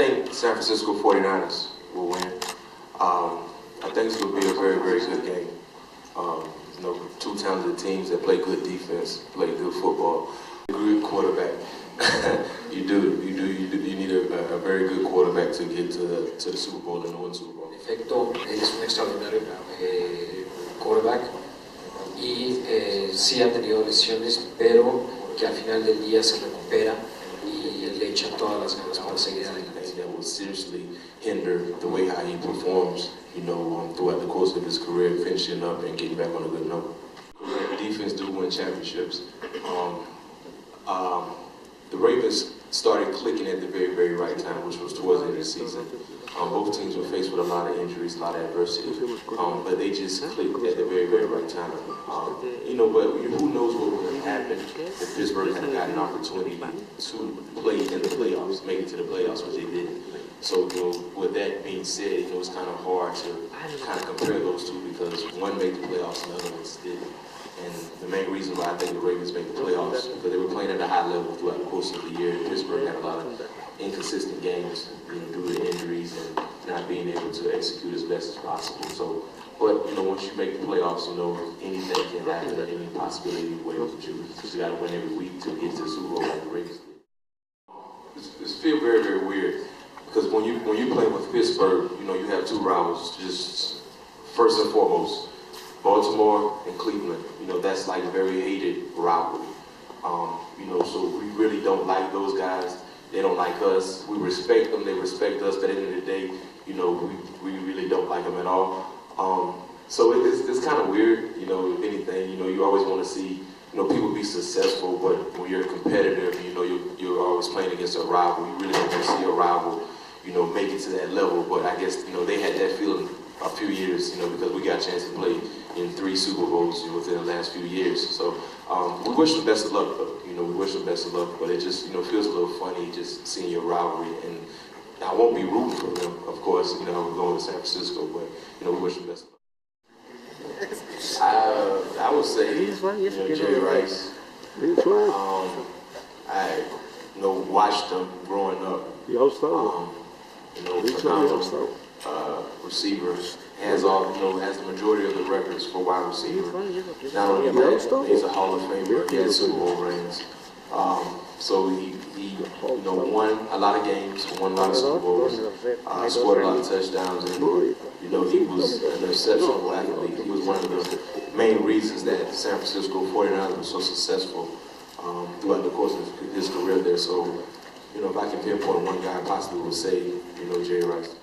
think San Francisco 49ers will win. I think it's going to be a very, very good game. You know, two talented teams that play good defense, play good football. A good quarterback. You need a very good quarterback to get to the Super Bowl and win Super Bowl. En efecto, es un extraordinario quarterback y sí ha tenido lesiones, pero que al final del día se recupera y le echa todas las ganas para seguir adelante. That will seriously hinder the way how he performs, you know, throughout the course of his career, finishing up and getting back on a good note. Defense do win championships. The Ravens started clicking at the very, very right time, which was towards the end of the season. Both teams were faced with a lot of injuries, a lot of adversity, but they just clicked at the very, very right time. You know, but who knows what would have happened if Pittsburgh had gotten an opportunity to play in the playoffs, make it to the playoffs, which they didn't. So, you know, with that being said, you know, it's kind of hard to kind of compare those two because one made the playoffs and the other ones didn't. And the main reason why I think the Ravens made the playoffs because they were playing at a high level throughout the course of the year. Pittsburgh had a lot of inconsistent games, you know, due to injuries and not being able to execute as best as possible. So, but you know, once you make the playoffs, you know, anything can happen, any possibility waves with you. You got to win every week to get to the Super Bowl like the Ravens did. It feels very, very weird because when you play with Pittsburgh, you know, you have two rivals. Just first and foremost, Baltimore and Cleveland, you know, that's like a very hated rivalry. You know, so we really don't like those guys. They don't like us. We respect them. They respect us. But at the end of the day, you know, we really don't like them at all. So it's kind of weird, you know, if anything. You know, you always want to see, you know, people be successful. But when you're a competitor, you know, you're always playing against a rival. You really don't want to see a rival, you know, make it to that level. But I guess, you know, they had that feeling a few years, you know, because we got a chance to play in 3 Super Bowls, you know, within the last few years. So we wish them best of luck, though. You know, we wish them best of luck, but it just, you know, feels a little funny just seeing your rivalry. And I won't be rooting for them, of course, you know, we're going to San Francisco, but, you know, we wish them best of luck. I would say, you know, Jerry Rice. I, you know, watched them growing up. You know, phenomenal receiver. Has the majority of the records for wide receiver. Not only that, he's a Hall of Famer. He has Super Bowl rings. So he you know, won a lot of games, won a lot of Super Bowls, scored a lot of touchdowns, and you know, he was an exceptional athlete. He was one of the main reasons that San Francisco 49ers was so successful throughout the course of his career there. So, you know, if I can pinpoint one guy, I possibly would say, you know, Jerry Rice.